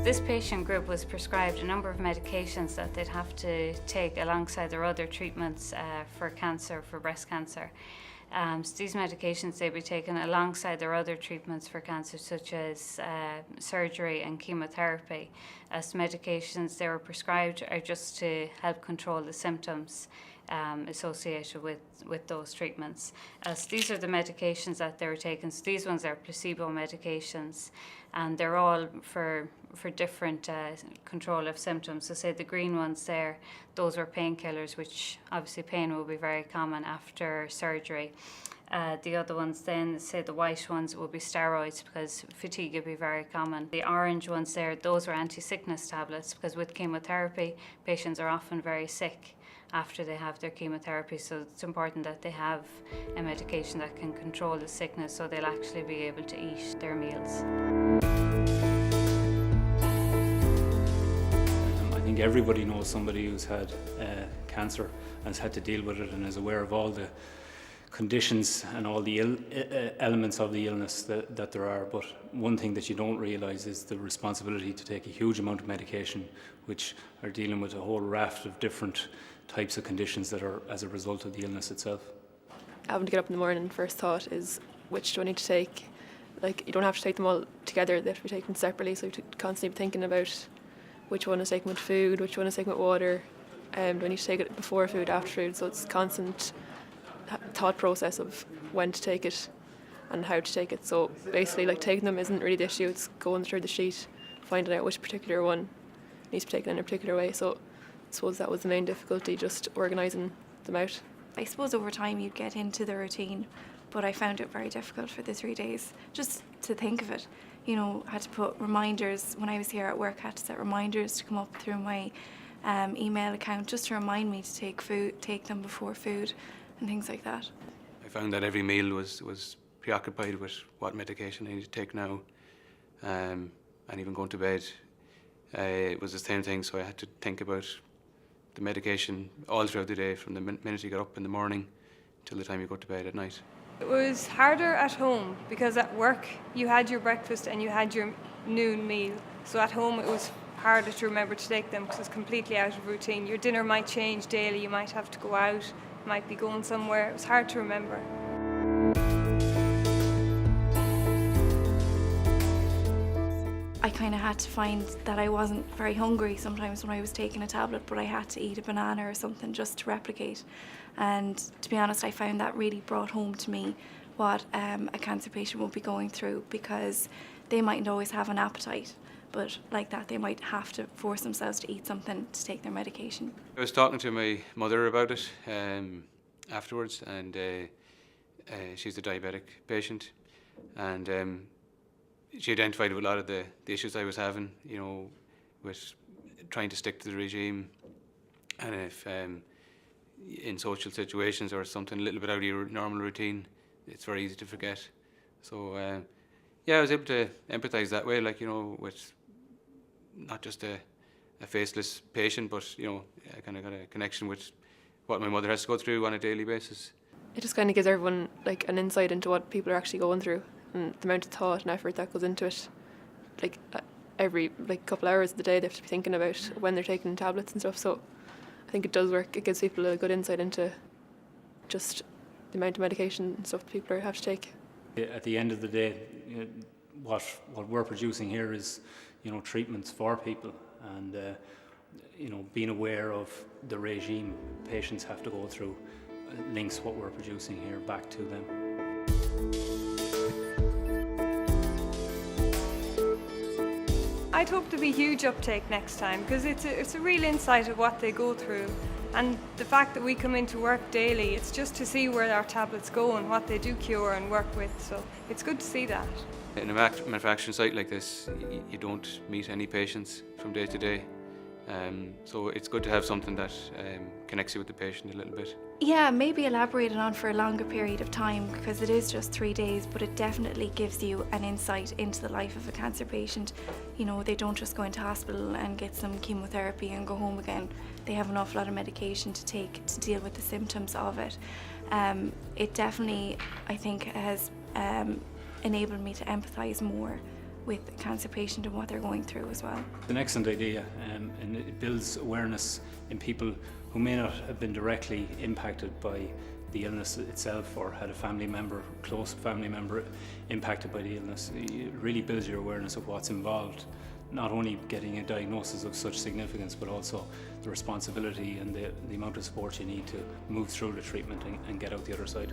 This patient group was prescribed a number of medications that they'd have to take alongside their other treatments for cancer, for breast cancer. So these medications they'd be taken alongside their other treatments for cancer, such as surgery and chemotherapy. As medications they were prescribed are just to help control the symptoms associated with those treatments. So these are the medications that they were taking. So these ones are placebo medications, and they're all for different control of symptoms. So say the green ones there, those were painkillers, which obviously pain will be very common after surgery. The other ones then, say the white ones, will be steroids because fatigue will be very common. The orange ones there, those were anti-sickness tablets because with chemotherapy, patients are often very sick after they have their chemotherapy, so it's important that they have a medication that can control the sickness so they'll actually be able to eat their meals. I think everybody knows somebody who's had cancer and has had to deal with it and is aware of all the conditions and all the elements of the illness that there are, but one thing that you don't realise is the responsibility to take a huge amount of medication which are dealing with a whole raft of different types of conditions that are as a result of the illness itself. Having to get up in the morning, first thought is which do I need to take? Like, you don't have to take them all together, they have to be taken separately, so you have to constantly be thinking about which one is taken with food, which one is taken with water, do I need to take it before food, after food, so it's constant thought process of when to take it and how to take it. So basically, like, taking them isn't really the issue, it's going through the sheet, finding out which particular one needs to be taken in a particular way. So I suppose that was the main difficulty, just organising them out. I suppose over time you get into the routine, but I found it very difficult for the 3 days just to think of it. You know, I had to put reminders when I was here at work. I had to set reminders to come up through my email account just to remind me to take them before food and things like that. I found that every meal was preoccupied with what medication I need to take now, and even going to bed. It was the same thing, so I had to think about the medication all throughout the day, from the minute you get up in the morning till the time you go to bed at night. It was harder at home because at work you had your breakfast and you had your noon meal. So at home it was harder to remember to take them because it's completely out of routine. Your dinner might change daily, you might have to go out, you might be going somewhere. It was hard to remember. I kind of had to find that I wasn't very hungry sometimes when I was taking a tablet, but I had to eat a banana or something just to replicate. And to be honest, I found that really brought home to me what a cancer patient will be going through, because they mightn't always have an appetite, but like that they might have to force themselves to eat something to take their medication. I was talking to my mother about it afterwards, and she's a diabetic patient, and she identified with a lot of the issues I was having, you know, with trying to stick to the regime, and if in social situations or something a little bit out of your normal routine, it's very easy to forget. So yeah, I was able to empathise that way, like, you know, with not just a faceless patient, but, you know, I kind of got a connection with what my mother has to go through on a daily basis. It just kind of gives everyone like an insight into what people are actually going through and the amount of thought and effort that goes into it. Like every couple hours of the day they have to be thinking about when they're taking tablets and stuff, so I think it does work. It gives people a good insight into just the amount of medication and stuff that people have to take. At the end of the day, you know, what we're producing here is, you know, treatments for people, and you know, being aware of the regime patients have to go through links what we're producing here back to them. I'd hope to be huge uptake next time because it's a real insight of what they go through, and the fact that we come into work daily, it's just to see where our tablets go and what they do cure and work with, so it's good to see that. In a manufacturing site like this, you don't meet any patients from day to day, so it's good to have something that connects you with the patient a little bit. Yeah, maybe elaborated on for a longer period of time, because it is just 3 days, but it definitely gives you an insight into the life of a cancer patient. You know, they don't just go into hospital and get some chemotherapy and go home again. They have an awful lot of medication to take to deal with the symptoms of it. It definitely, I think, has enabled me to empathise more with a cancer patient and what they're going through as well. An excellent idea, and it builds awareness in people who may not have been directly impacted by the illness itself or had a family member, close family member impacted by the illness. It really builds your awareness of what's involved, not only getting a diagnosis of such significance, but also the responsibility and the amount of support you need to move through the treatment and get out the other side.